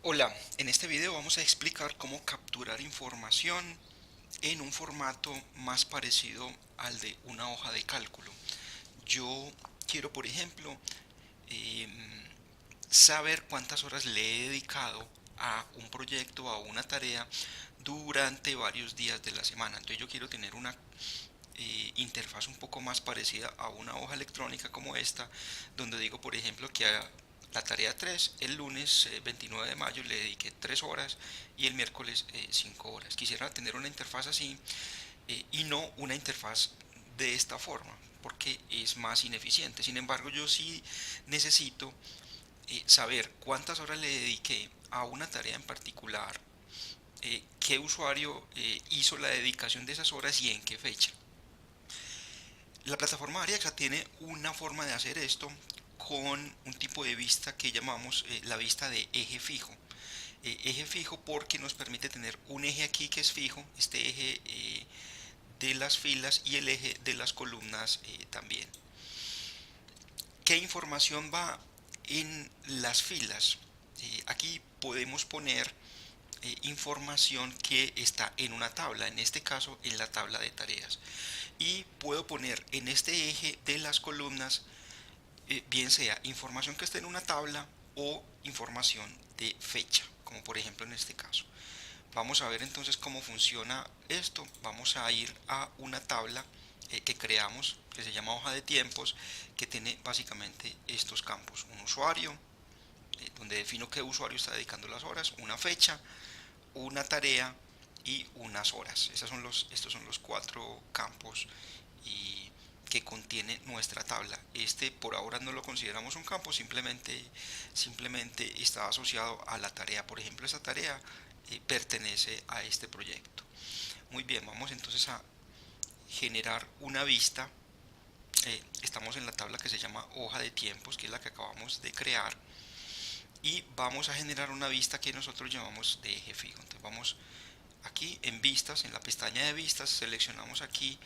Hola, en este video vamos a explicar cómo capturar información en un formato más parecido al de una hoja de cálculo. Yo quiero, por ejemplo, em, saber cuántas horas le he dedicado a un proyecto, a una tarea durante varios días de la semana. Entonces yo quiero tener una interfaz un poco más parecida a una hoja electrónica como esta, donde digo, por ejemplo, que a la tarea 3 el lunes 29 de mayo le dediqué 3 horas y el miércoles 5 horas. Quisiera tener una interfaz así y no una interfaz de esta forma, porque es más ineficiente. Sin embargo, yo sí necesito saber cuántas horas le dediqué a una tarea en particular, qué usuario hizo la dedicación de esas horas y en qué fecha. La plataforma Ariaxa tiene una forma de hacer esto con un tipo de vista que llamamos la vista de eje fijo. Eje fijo porque nos permite tener un eje aquí que es fijo, este eje de las filas y el eje de las columnas también. ¿Qué información va en las filas? Aquí podemos poner información que está en una tabla, en este caso en la tabla de tareas. Y puedo poner en este eje de las columnas bien sea información que esté en una tabla o información de fecha, como por ejemplo en este caso. Vamos a ver entonces cómo funciona esto. Vamos a ir a una tabla que creamos, que se llama hoja de tiempos, que tiene básicamente estos campos. Un usuario, donde defino qué usuario está dedicando las horas, una fecha, una tarea y unas horas. Estos son los cuatro campos y que contiene nuestra tabla. Este por ahora no lo consideramos un campo, simplemente está asociado a la tarea. Por ejemplo, esta tarea pertenece a este proyecto. Muy bien, vamos entonces a generar una vista. Estamos en la tabla que se llama hoja de tiempos, que es la que acabamos de crear. Y vamos a generar una vista que nosotros llamamos de eje fijo. Entonces vamos aquí en vistas, en la pestaña de vistas, seleccionamos aquí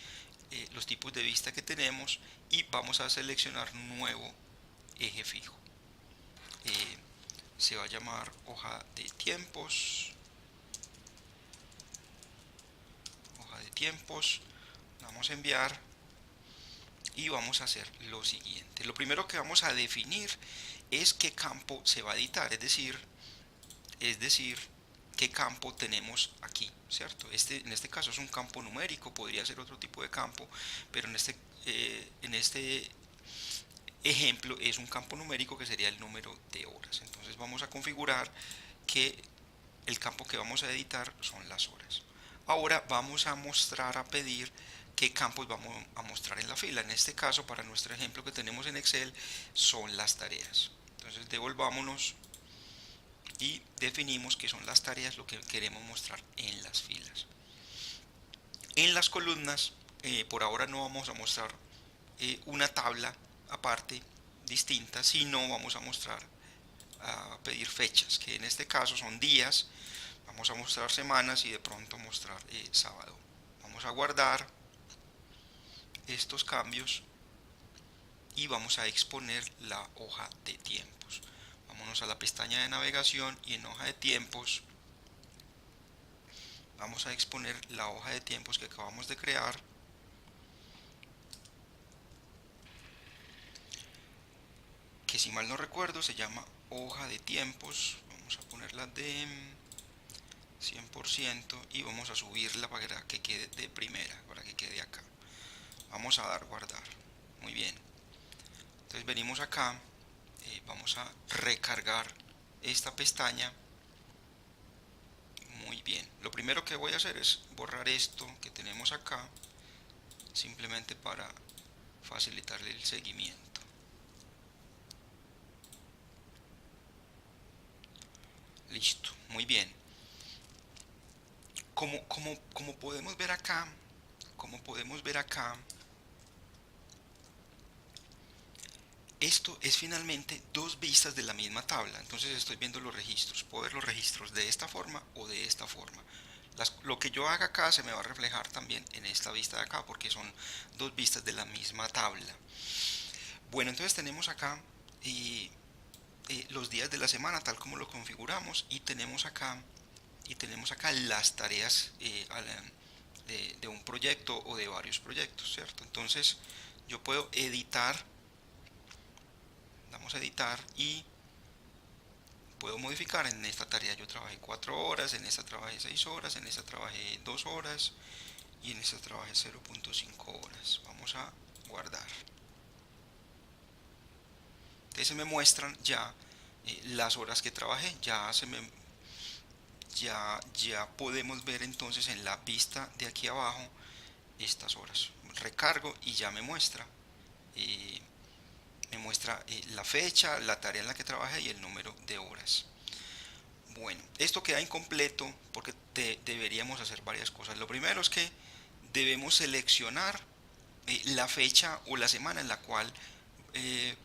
los tipos de vista que tenemos y vamos a seleccionar nuevo eje fijo. Eh, Se va a llamar hoja de tiempos, hoja de tiempos, vamos a enviar y vamos a hacer lo siguiente. Lo primero que vamos a definir es qué campo se va a editar, es decir, qué campo tenemos aquí, ¿cierto? En este caso es un campo numérico, podría ser otro tipo de campo, pero en este ejemplo es un campo numérico que sería el número de horas. Entonces vamos a configurar que el campo que vamos a editar son las horas. Ahora vamos a mostrar, a pedir qué campos vamos a mostrar en la fila. En este caso, para nuestro ejemplo que tenemos en Excel, son las tareas. Entonces devolvámonos y definimos que son las tareas lo que queremos mostrar en las filas. En las columnas, por ahora no vamos a mostrar una tabla aparte, distinta, sino vamos a mostrar, a pedir fechas, que en este caso son días. Vamos a mostrar semanas y de pronto mostrar sábado. Vamos a guardar estos cambios y vamos a exponer la hoja de tiempos. Vámonos a la pestaña de navegación y en hoja de tiempos vamos a exponer la hoja de tiempos que acabamos de crear, que si mal no recuerdo se llama hoja de tiempos. Vamos a ponerla de 100% y vamos a subirla para que quede de primera, para que quede acá. Vamos a dar guardar. Muy bien. Entonces venimos acá, vamos a recargar esta pestaña. Muy bien. Lo primero que voy a hacer es borrar esto que tenemos acá, simplemente para facilitarle el seguimiento. Listo. Muy bien. Como podemos ver acá, como podemos ver acá, esto es finalmente dos vistas de la misma tabla. Entonces estoy viendo los registros. Puedo ver los registros de esta forma o de esta forma. Lo que yo haga acá se me va a reflejar también en esta vista de acá porque son dos vistas de la misma tabla. Bueno, entonces tenemos acá los días de la semana tal como lo configuramos y tenemos acá las tareas de un proyecto o de varios proyectos, ¿cierto? Entonces yo puedo editar, damos a editar y puedo modificar. En esta tarea yo trabajé 4 horas, en esta trabajé 6 horas, en esta trabajé 2 horas y en esta trabajé 0.5 horas. Vamos a guardar. Entonces se me muestran ya las horas que trabajé, ya podemos ver entonces en la vista de aquí abajo estas horas. Recargo y ya eh, me muestra la fecha, la tarea en la que trabajé y el número de horas. Bueno, esto queda incompleto porque deberíamos hacer varias cosas. Lo primero es que debemos seleccionar la fecha o la semana en la cual eh,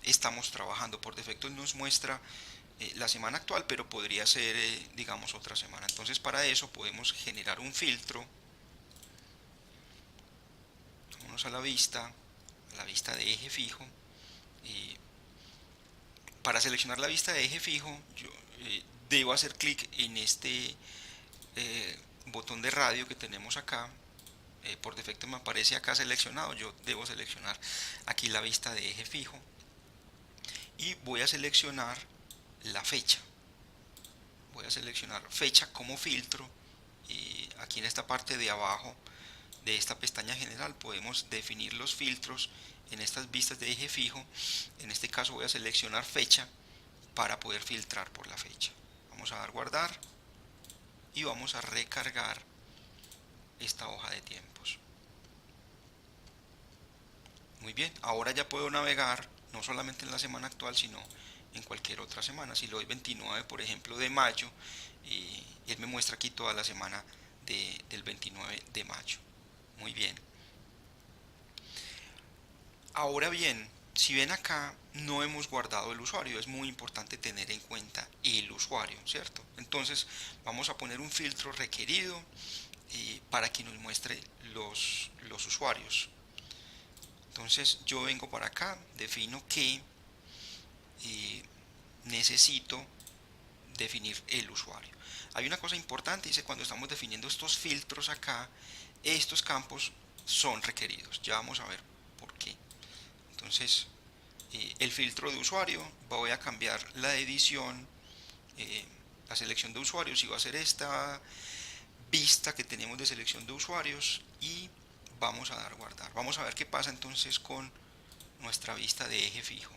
estamos trabajando. Por defecto nos muestra la semana actual, pero podría ser, digamos, otra semana. Entonces para eso podemos generar un filtro. Vámonos a la vista de eje fijo. Y para seleccionar la vista de eje fijo, yo debo hacer clic en este botón de radio que tenemos acá. Por defecto me aparece acá seleccionado. Yo debo seleccionar aquí la vista de eje fijo y voy a seleccionar la fecha. Voy a seleccionar fecha como filtro y aquí en esta parte de abajo de esta pestaña general podemos definir los filtros en estas vistas de eje fijo. En este caso voy a seleccionar fecha para poder filtrar por la fecha. Vamos a dar guardar y vamos a recargar esta hoja de tiempos. Muy bien, ahora ya puedo navegar no solamente en la semana actual, sino en cualquier otra semana. Si le doy 29, por ejemplo, de mayo, él me muestra aquí toda la semana del 29 de mayo. Muy bien. Ahora bien, si ven acá, no hemos guardado el usuario. Es muy importante tener en cuenta el usuario, ¿cierto? Entonces vamos a poner un filtro requerido para que nos muestre los usuarios. Entonces yo vengo para acá, defino que necesito definir el usuario. Hay una cosa importante, dice cuando estamos definiendo estos filtros acá, estos campos son requeridos. Ya vamos a ver por qué. Entonces, el filtro de usuario, voy a cambiar la edición, la selección de usuarios, y va a ser esta vista que tenemos de selección de usuarios y vamos a dar guardar. Vamos a ver qué pasa entonces con nuestra vista de eje fijo.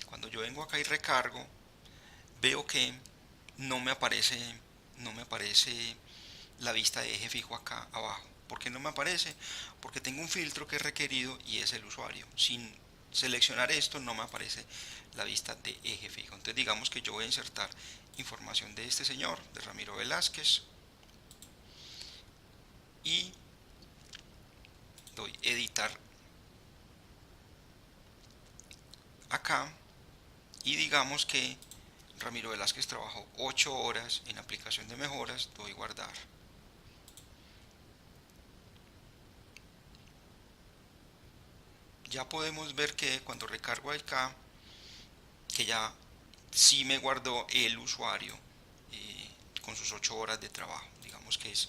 Cuando yo vengo acá y recargo, veo que no me aparece la vista de eje fijo acá abajo. ¿Por qué no me aparece? Porque tengo un filtro que es requerido y es el usuario. Sin seleccionar esto no me aparece la vista de eje fijo. Entonces digamos que yo voy a insertar información de este señor, de Ramiro Velázquez, y doy editar acá y digamos que Ramiro Velázquez trabajó 8 horas en aplicación de mejoras, doy guardar. Ya podemos ver que cuando recargo acá, que ya sí me guardó el usuario con sus 8 horas de trabajo. Digamos que es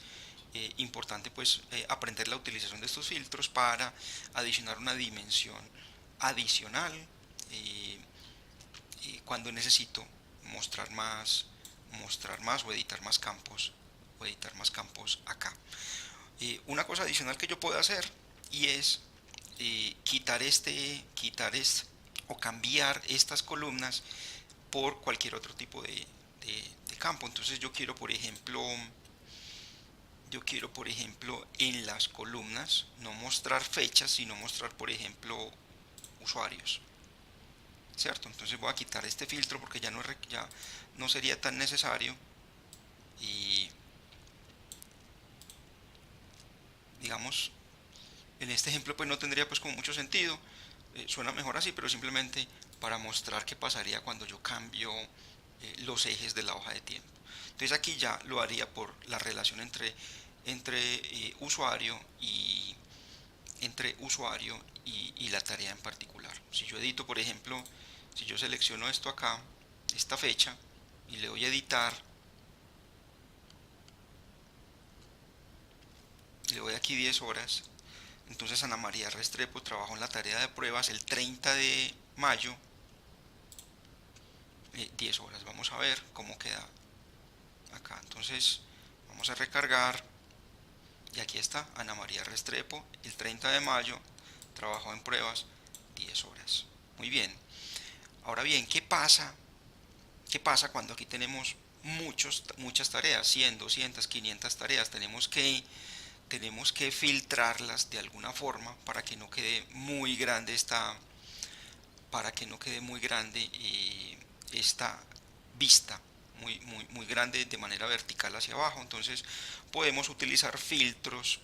importante pues aprender la utilización de estos filtros para adicionar una dimensión adicional cuando necesito mostrar más o editar más campos acá. Una cosa adicional que yo puedo hacer y es quitar o cambiar estas columnas por cualquier otro tipo de campo. Entonces yo quiero por ejemplo en las columnas no mostrar fechas, sino mostrar por ejemplo usuarios, cierto. Entonces voy a quitar este filtro porque ya no sería tan necesario y digamos en este ejemplo pues no tendría pues como mucho sentido. Suena mejor así, pero simplemente para mostrar qué pasaría cuando yo cambio los ejes de la hoja de tiempo. Entonces aquí ya lo haría por la relación entre usuario y la tarea en particular. Si yo edito, por ejemplo, Si yo selecciono esto acá, esta fecha, y le doy a editar, le doy aquí 10 horas, entonces Ana María Restrepo trabajó en la tarea de pruebas el 30 de mayo, 10 horas. Vamos a ver cómo queda acá. Entonces vamos a recargar y aquí está Ana María Restrepo, el 30 de mayo, trabajó en pruebas 10 horas. Muy bien. Ahora bien, ¿qué pasa? ¿Qué pasa cuando aquí tenemos muchas tareas? 100, 200, 500 tareas. Tenemos que filtrarlas de alguna forma para que no quede muy grande para que no quede muy grande esta vista, muy grande de manera vertical hacia abajo. Entonces podemos utilizar filtros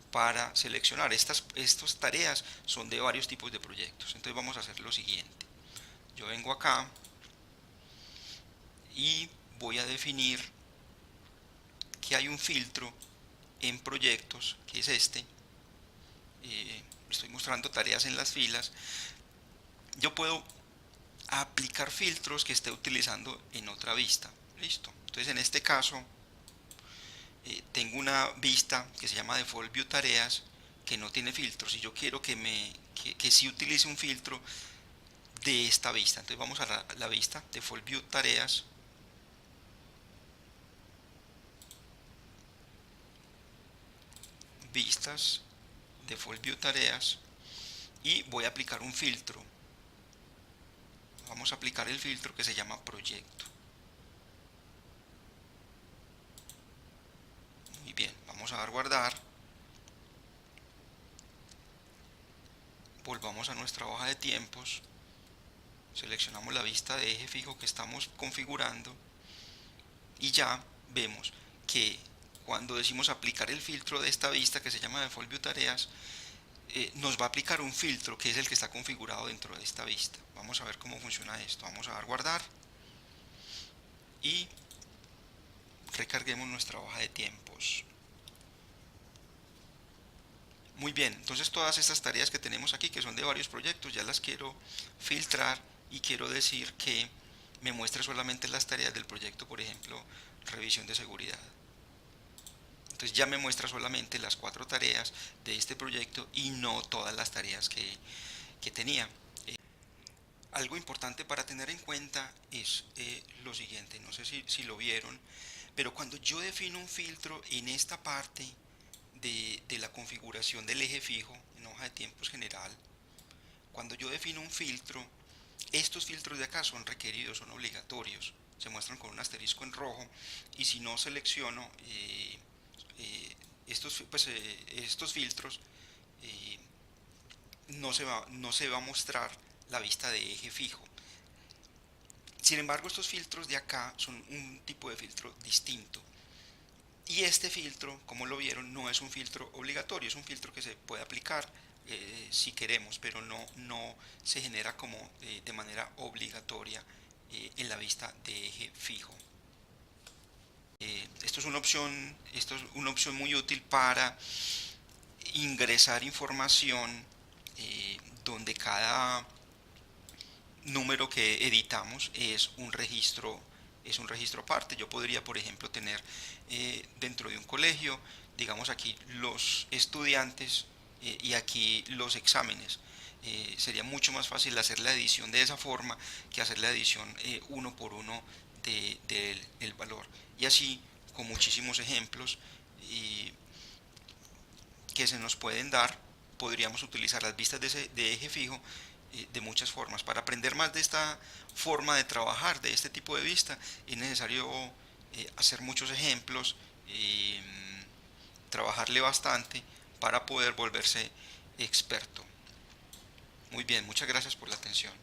para seleccionar. Estas tareas son de varios tipos de proyectos. Entonces vamos a hacer lo siguiente. Yo vengo acá y voy a definir que hay un filtro en proyectos, que es este. Estoy mostrando tareas en las filas. Yo puedo aplicar filtros que esté utilizando en otra vista. Listo. Entonces en este caso tengo una vista que se llama Default View Tareas que no tiene filtros y yo quiero que sí utilice un filtro de esta vista. Entonces vamos a la vista Default View Tareas, vistas, Default View Tareas, y voy a aplicar un filtro. Vamos a aplicar el filtro que se llama Proyecto. Muy bien, vamos a dar guardar. Volvamos a nuestra hoja de tiempos. Seleccionamos la vista de eje fijo que estamos configurando y ya vemos que cuando decimos aplicar el filtro de esta vista que se llama Default View Tareas, nos va a aplicar un filtro que es el que está configurado dentro de esta vista. Vamos a ver cómo funciona esto. Vamos a dar guardar y recarguemos nuestra hoja de tiempos. Muy bien, entonces todas estas tareas que tenemos aquí, que son de varios proyectos, ya las quiero filtrar y quiero decir que me muestre solamente las tareas del proyecto, por ejemplo, revisión de seguridad. Entonces ya me muestra solamente las 4 tareas de este proyecto y no todas las tareas que tenía. Algo importante para tener en cuenta es lo siguiente, no sé si lo vieron, pero cuando yo defino un filtro en esta parte de la configuración del eje fijo en hoja de tiempos general, cuando yo defino un filtro, estos filtros de acá son requeridos, son obligatorios, se muestran con un asterisco en rojo, y si no selecciono estos filtros, eh, no se va a mostrar la vista de eje fijo. Sin embargo, estos filtros de acá son un tipo de filtro distinto. Y este filtro, como lo vieron, no es un filtro obligatorio, es un filtro que se puede aplicar si queremos, pero no se genera como de manera obligatoria en la vista de eje fijo. Esto es una opción muy útil para ingresar información donde cada número que editamos es un registro aparte. Yo podría, por ejemplo, tener dentro de un colegio, digamos aquí los estudiantes y aquí los exámenes. Sería mucho más fácil hacer la edición de esa forma que hacer la edición uno por uno del valor. Y así, con muchísimos ejemplos que se nos pueden dar, podríamos utilizar las vistas de eje fijo de muchas formas. Para aprender más de esta forma de trabajar, de este tipo de vista, es necesario hacer muchos ejemplos, trabajarle bastante para poder volverse experto. Muy bien, muchas gracias por la atención.